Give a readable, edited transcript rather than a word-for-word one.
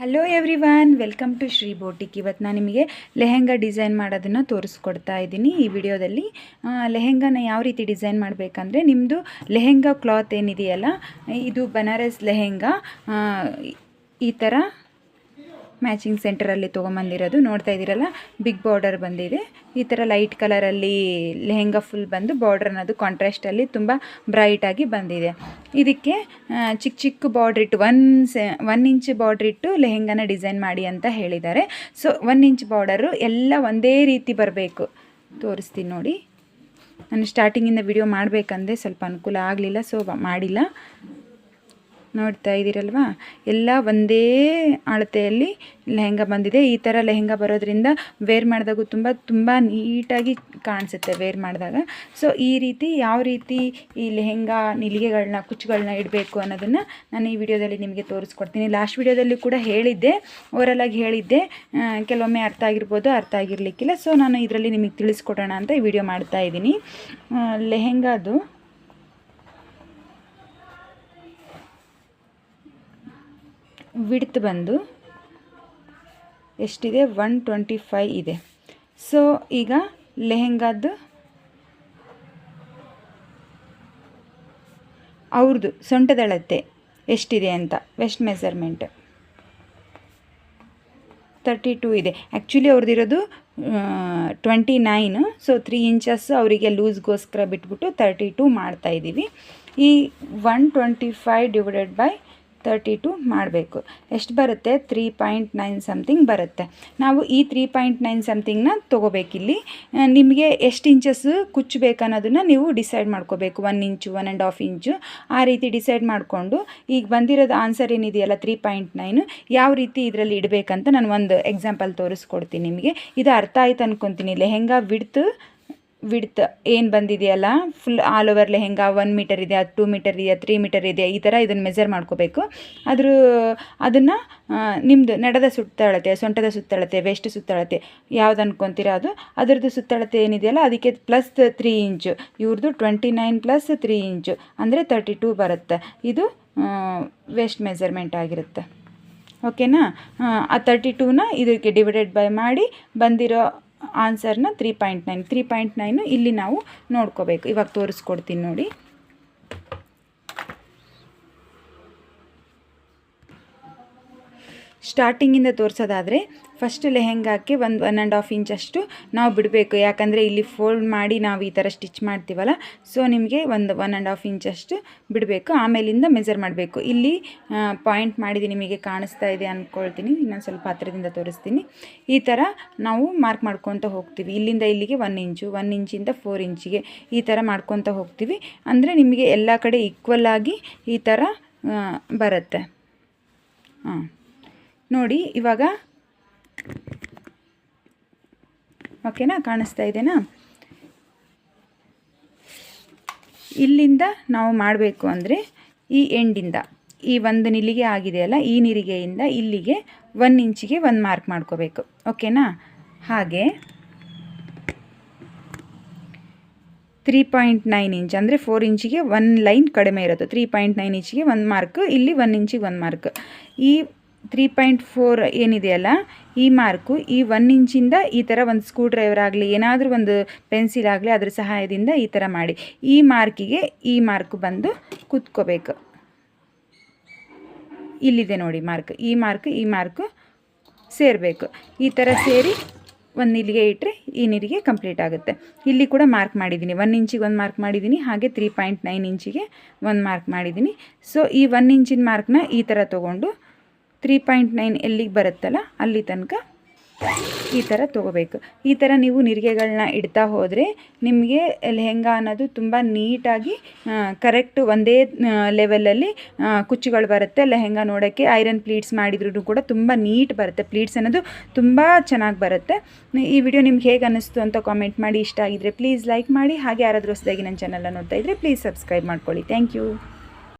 Hello everyone, welcome to Shri boutique. ಇವತ್ತು ನಾನು ನಿಮಗೆ ಲೆಹೆಂಗಾ ಡಿಸೈನ್ ಮಾಡೋದನ್ನು ತೋರಿಸ್ಕೊಡ್ತಾ ಇದ್ದೀನಿ ಈ ವಿಡಿಯೋದಲ್ಲಿ. ಲೆಹೆಂಗಾನ ಯಾವ ರೀತಿ ಡಿಸೈನ್ ಮಾಡಬೇಕಂದ್ರೆ, ನಿಮ್ಮದು ಲೆಹೆಂಗಾ ಕ್ಲಾತ್ ಏನಿದೆಯಲ್ಲ, ಇದು ಬನಾರಸ್ ಲೆಹೆಂಗಾ ಈ ಥರ ಮ್ಯಾಚಿಂಗ್ ಸೆಂಟರಲ್ಲಿ ತೊಗೊಂಬಂದಿರೋದು ನೋಡ್ತಾ ಇದ್ದೀರಲ್ಲ. ಬಿಗ್ ಬಾರ್ಡರ್ ಬಂದಿದೆ. ಈ ಥರ ಲೈಟ್ ಕಲರಲ್ಲಿ ಲೆಹೆಂಗಾ ಫುಲ್ ಬಂದು ಬಾರ್ಡರ್ ಅನ್ನೋದು ಕಾಂಟ್ರಾಸ್ಟಲ್ಲಿ ತುಂಬ ಬ್ರೈಟಾಗಿ ಬಂದಿದೆ. ಇದಕ್ಕೆ ಚಿಕ್ಕ ಚಿಕ್ಕ ಬಾರ್ಡ್ರ್ ಇಟ್ಟು 1 ಇಂಚ್ ಬಾರ್ಡ್ರ್ ಇಟ್ಟು ಲೆಹೆಂಗಾನ ಡಿಸೈನ್ ಮಾಡಿ ಅಂತ ಹೇಳಿದ್ದಾರೆ. ಸೊ 1 ಇಂಚ್ ಬಾರ್ಡರು ಎಲ್ಲ ಒಂದೇ ರೀತಿ ಬರಬೇಕು. ತೋರಿಸ್ತೀನಿ ನೋಡಿ. ನಾನು ಸ್ಟಾರ್ಟಿಂಗಿಂದ ವಿಡಿಯೋ ಮಾಡಬೇಕಂದ್ರೆ ಸ್ವಲ್ಪ ಅನುಕೂಲ ಆಗಲಿಲ್ಲ, ಸೊ ಮಾಡಿಲ್ಲ. ನೋಡ್ತಾ ಇದ್ದೀರಲ್ವಾ, ಎಲ್ಲ ಒಂದೇ ಅಳತೆಯಲ್ಲಿ ಲೆಹೆಂಗಾ ಬಂದಿದೆ. ಈ ಥರ ಲೆಹೆಂಗಾ ಬರೋದ್ರಿಂದ ವೇರ್ ಮಾಡಿದಾಗೂ ತುಂಬ ನೀಟಾಗಿ ಕಾಣಿಸುತ್ತೆ ವೇರ್ ಮಾಡಿದಾಗ. ಸೊ ಈ ರೀತಿ ಯಾವ ರೀತಿ ಈ ಲೆಹೆಂಗಾ ನಿಲಿಗೆಗಳನ್ನ ಕುಚ್ಚುಗಳನ್ನ ಇಡಬೇಕು ಅನ್ನೋದನ್ನು ನಾನು ಈ ವಿಡಿಯೋದಲ್ಲಿ ನಿಮಗೆ ತೋರಿಸ್ಕೊಡ್ತೀನಿ. ಲಾಸ್ಟ್ ವಿಡಿಯೋದಲ್ಲಿ ಕೂಡ ಹೇಳಿದ್ದೆ, ಓರಲಾಗಿ ಹೇಳಿದ್ದೆ. ಕೆಲವೊಮ್ಮೆ ಅರ್ಥ ಆಗಿರ್ಬೋದು, ಅರ್ಥ ಆಗಿರಲಿಕ್ಕಿಲ್ಲ. ಸೊ ನಾನು ಇದರಲ್ಲಿ ನಿಮಗೆ ತಿಳಿಸ್ಕೊಡೋಣ ಅಂತ ಈ ವಿಡಿಯೋ ಮಾಡ್ತಾ ಇದ್ದೀನಿ. ಲೆಹೆಂಗಾದು ವಿಡ್ತ್ ಬಂದು ಎಷ್ಟಿದೆ? 125 ಇದೆ. ಸೊ ಈಗ ಲೆಹೆಂಗಾದ್ದು ಅವ್ರದ್ದು ಸೊಂಟದಳತೆ ಎಷ್ಟಿದೆ ಅಂತ ವೆಸ್ಟ್ ಮೆಸರ್ಮೆಂಟ್ 32 ಇದೆ. ಆ್ಯಕ್ಚುಲಿ ಅವ್ರದ್ದಿರೋದು 29. ಸೊ 3 ಇಂಚಸ್ ಅವರಿಗೆ ಲೂಸ್ಗೋಸ್ಕರ ಬಿಟ್ಬಿಟ್ಟು 32 ಮಾಡ್ತಾಯಿದ್ದೀವಿ. ಈ 125 ಡಿವೈಡೆಡ್ ಬೈ 32 ಮಾಡಬೇಕು. ಎಷ್ಟು ಬರುತ್ತೆ? 3.9 ಸಮಥಿಂಗ್ ಬರುತ್ತೆ. ನಾವು ಈ 3.9 ಸಮಥಿಂಗ್ನ ತೊಗೋಬೇಕಿಲ್ಲಿ. ನಿಮಗೆ ಎಷ್ಟು ಇಂಚಸ್ ಕುಚ್ಚಬೇಕು ಅನ್ನೋದನ್ನು ನೀವು ಡಿಸೈಡ್ ಮಾಡ್ಕೋಬೇಕು. 1 ಇಂಚು, 1.5 ಇಂಚು, ಆ ರೀತಿ ಡಿಸೈಡ್ ಮಾಡಿಕೊಂಡು ಈಗ ಬಂದಿರೋದು ಆನ್ಸರ್ ಏನಿದೆಯಲ್ಲ 3.9 ಯಾವ ರೀತಿ ಇದರಲ್ಲಿ ಇಡಬೇಕಂತ ನಾನು ಒಂದು ಎಕ್ಸಾಂಪಲ್ ತೋರಿಸ್ಕೊಡ್ತೀನಿ ನಿಮಗೆ. ಇದು ಅರ್ಥ ಆಯ್ತು ಅಂದ್ಕೊತೀನಿ. ಲೆಹೆಂಗಾ ವಿಡ್ತ್ ಏನು ಬಂದಿದೆಯಲ್ಲ, full all over lehenga 1 metre ಇದೆ, 2 ಮೀಟರ್ ಇದೆ, 3 ಮೀಟರ್ ಇದೆ, ಈ ಥರ ಇದನ್ನು ಮೆಜರ್ ಮಾಡ್ಕೋಬೇಕು. ಅದನ್ನು ನಿಮ್ಮದು ನಡದ ಸುತ್ತಳತೆ, ಸೊಂಟದ ಸುತ್ತಳತೆ, ವೆಸ್ಟ್ ಸುತ್ತಳತೆ ಯಾವ್ದು ಅನ್ಕೊತೀರಾ ಅದರದ್ದು ಸುತ್ತಳತೆ ಏನಿದೆಯಲ್ಲ ಅದಕ್ಕೆ ಪ್ಲಸ್ 3 ಇಂಚು. ಇವ್ರದ್ದು 29 ಪ್ಲಸ್ 3 ಇಂಚು ಅಂದರೆ 32 ಬರುತ್ತೆ. ಇದು ವೆಸ್ಟ್ ಮೆಜರ್ಮೆಂಟ್ ಆಗಿರುತ್ತೆ. ಓಕೆನಾ? ಆ 32ನ ಇದಕ್ಕೆ ಡಿವೈಡೆಡ್ ಬೈ ಮಾಡಿ ಬಂದಿರೋ ಆನ್ಸರ್ನ 3.9 ಇಲ್ಲಿ ನಾವು ನೋಡ್ಕೋಬೇಕು. ಇವಾಗ ತೋರಿಸ್ಕೊಡ್ತೀನಿ ನೋಡಿ. ಸ್ಟಾರ್ಟಿಂಗಿಂದ ತೋರಿಸೋದಾದರೆ ಫಸ್ಟ್ ಲೆಹೆಂಗಾಕ್ಕೆ 1.5 ಇಂಚಷ್ಟು ನಾವು ಬಿಡಬೇಕು. ಯಾಕಂದರೆ ಇಲ್ಲಿ ಫೋಲ್ಡ್ ಮಾಡಿ ನಾವು ಈ ಥರ ಸ್ಟಿಚ್ ಮಾಡ್ತೀವಲ್ಲ, ಸೊ ನಿಮಗೆ 1.5 ಇಂಚಷ್ಟು ಬಿಡಬೇಕು. ಆಮೇಲಿಂದ ಮೆಜರ್ ಮಾಡಬೇಕು. ಇಲ್ಲಿ ಪಾಯಿಂಟ್ ಮಾಡಿದ್ದೀನಿ, ನಿಮಗೆ ಕಾಣಿಸ್ತಾ ಇದೆ ಅಂದ್ಕೊಳ್ತೀನಿ. ಇನ್ನೊಂದು ಸ್ವಲ್ಪ ಹತ್ತಿರದಿಂದ ತೋರಿಸ್ತೀನಿ. ಈ ಥರ ನಾವು ಮಾರ್ಕ್ ಮಾಡ್ಕೊತ ಹೋಗ್ತೀವಿ. ಇಲ್ಲಿಂದ ಇಲ್ಲಿಗೆ 1 ಇಂಚು, 1 ಇಂಚಿಂದ 4 ಇಂಚಿಗೆ ಈ ಥರ ಮಾಡ್ಕೊತ ಹೋಗ್ತೀವಿ. ಅಂದರೆ ನಿಮಗೆ ಎಲ್ಲ ಕಡೆ ಈಕ್ವಲ್ ಆಗಿ ಈ ಥರ ಬರುತ್ತೆ. ನೋಡಿ ಇವಾಗ ಓಕೆನಾ? ಕಾಣಿಸ್ತಾ ಇದೆನಾ? ಇಲ್ಲಿಂದ ನಾವು ಮಾಡಬೇಕು ಅಂದರೆ ಈ ಎಂಡಿಂದ ಈ ಒಂದು ನಿಲಿಗೆ ಆಗಿದೆಯಲ್ಲ, ಈ ನಿರಿಗೆಯಿಂದ ಇಲ್ಲಿಗೆ 1 ಇಂಚಿಗೆ ಒಂದು ಮಾರ್ಕ್ ಮಾಡ್ಕೋಬೇಕು. ಓಕೆನಾ? ಹಾಗೆ 3.9 ಇಂಚ್ ಅಂದರೆ 4 ಇಂಚಿಗೆ 1 ಲೈನ್ ಕಡಿಮೆ ಇರೋದು. 3.9 ಇಂಚಿಗೆ 1 ಮಾರ್ಕ್, ಇಲ್ಲಿ 1 ಇಂಚಿಗೆ 1 ಮಾರ್ಕ್. ಈ 3.4 ಏನಿದೆಯಲ್ಲ ಈ ಮಾರ್ಕು, ಈ 1 ಇಂಚಿಂದ ಈ ಥರ ಒಂದು ಸ್ಕ್ರೂ ಡ್ರೈವರ್ ಆಗಲಿ, ಏನಾದರೂ ಒಂದು ಪೆನ್ಸಿಲ್ ಆಗಲಿ, ಅದರ ಸಹಾಯದಿಂದ ಈ ಥರ ಮಾಡಿ ಈ ಮಾರ್ಕಿಗೆ ಈ ಮಾರ್ಕ್ ಬಂದು ಕುತ್ಕೋಬೇಕು. ಇಲ್ಲಿದೆ ನೋಡಿ ಮಾರ್ಕ್. ಈ ಮಾರ್ಕು ಸೇರಬೇಕು. ಈ ಥರ ಸೇರಿ ಒಂದು ನಿಲಿಗೆ ಇಟ್ಟರೆ ಈ ನಿಲಿಗೆ ಕಂಪ್ಲೀಟ್ ಆಗುತ್ತೆ. ಇಲ್ಲಿ ಕೂಡ ಮಾರ್ಕ್ ಮಾಡಿದ್ದೀನಿ. 1 ಇಂಚಿಗೆ 1 ಮಾರ್ಕ್ ಮಾಡಿದ್ದೀನಿ. ಹಾಗೆ 3.9 ಇಂಚಿಗೆ 1 ಮಾರ್ಕ್ ಮಾಡಿದ್ದೀನಿ. ಸೊ ಈ 1 ಇಂಚಿನ ಮಾರ್ಕ್ನ ಈ ಥರ ತೊಗೊಂಡು 3.9 ಎಲ್ಲಿಗೆ ಬರುತ್ತಲ್ಲ ಅಲ್ಲಿ ತನಕ ಈ ಥರ ತೊಗೋಬೇಕು. ಈ ಥರ ನೀವು ನಿರಿಗೆಗಳನ್ನ ಇಡ್ತಾ ಹೋದರೆ ನಿಮಗೆ ಲೆಹೆಂಗಾ ಅನ್ನೋದು ತುಂಬ ನೀಟಾಗಿ ಕರೆಕ್ಟ್ ಒಂದೇ ಲೆವೆಲಲ್ಲಿ ಕುಚ್ಚುಗಳು ಬರುತ್ತೆ. ಲೆಹೆಂಗಾ ನೋಡೋಕ್ಕೆ ಐರನ್ ಪ್ಲೀಟ್ಸ್ ಮಾಡಿದ್ರೂ ಕೂಡ ತುಂಬ ನೀಟ್ ಬರುತ್ತೆ. ಪ್ಲೀಟ್ಸ್ ಅನ್ನೋದು ತುಂಬ ಚೆನ್ನಾಗಿ ಬರುತ್ತೆ. ಈ ವಿಡಿಯೋ ನಿಮ್ಗೆ ಹೇಗೆ ಅನ್ನಿಸ್ತು ಅಂತ ಕಾಮೆಂಟ್ ಮಾಡಿ. ಇಷ್ಟ ಆಗಿದ್ರೆ ಪ್ಲೀಸ್ ಲೈಕ್ ಮಾಡಿ. ಹಾಗೆ ಯಾರಾದರೂ ಹೊಸದಾಗಿ ನನ್ನ ಚಾನಲ್ನ ನೋಡ್ತಾ ಇದ್ದರೆ ಪ್ಲೀಸ್ ಸಬ್ಸ್ಕ್ರೈಬ್ ಮಾಡ್ಕೊಳ್ಳಿ. Thank you.